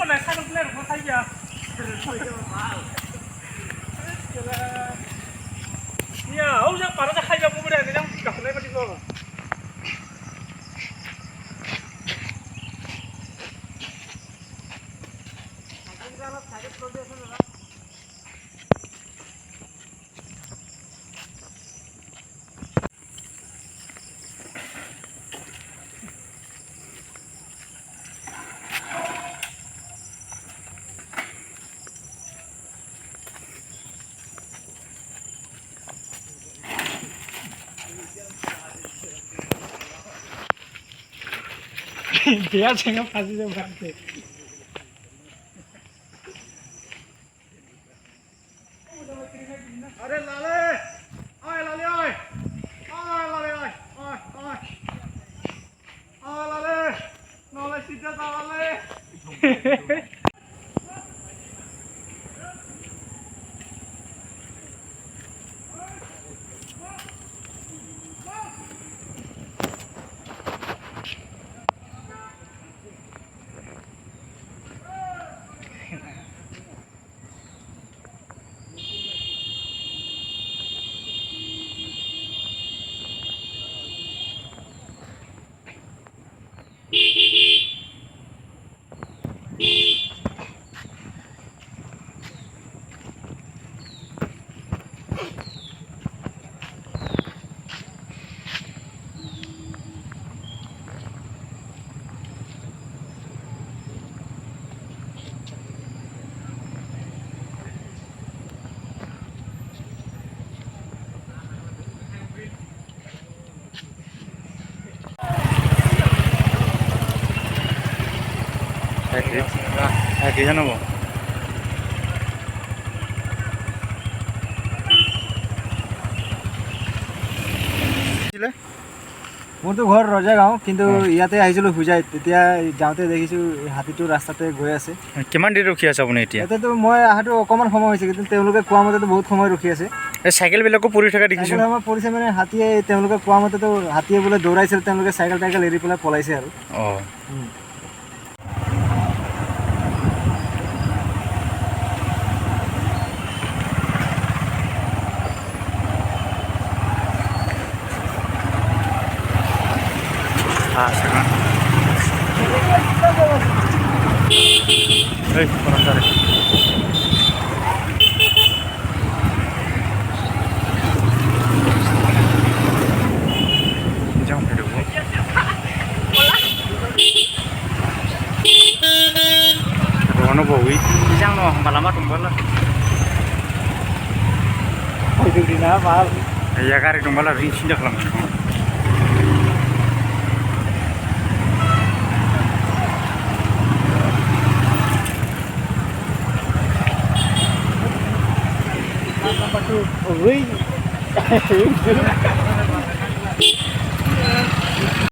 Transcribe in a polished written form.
này sao lúc lên không thấy giờ nhà ông chắc bảo nó hay vào bữa này đang gặp lấy cái gì rồi dia jangan pasti seperti अरे लाले ओए लाले ओए ओए लाले ओए ओए ओए ओए लाले नॉलेज सीधा था लाले কি জানাবো মোৰতো ঘৰ ৰজা গাঁও কিন্তু ইয়াতে আহিছিলোঁ পূজাত তেতিয়া যাওঁতে দেখিছোঁ হাতীটো ৰাস্তাতে গৈ আছে কিমান দেৰি ৰখি আছে আপুনি এতিয়া ইয়াতেতো মই অহাটো অকণমান সময় হৈছে কিন্তু তেওঁলোকে কোৱা মতেতো বহুত সময় ৰখি আছে এই চাইকেলবিলাকো পৰি থকা দেখিছোঁ আমাৰ পৰিছে মানে হাতীয়ে তেওঁলোকে কোৱা মতেতো হাতীয়ে বোলে দৌৰাইছিল তেওঁলোকে চাইকেল টাইকেল এৰি পেলাই পলাইছে আৰু অঁ Hey, buenas tardes. Jangan dulu. Hola. Ano bawi? Jangan no, malamat tumbala. itu dina mal Ya kari tumbala ring sindak lang. Oi.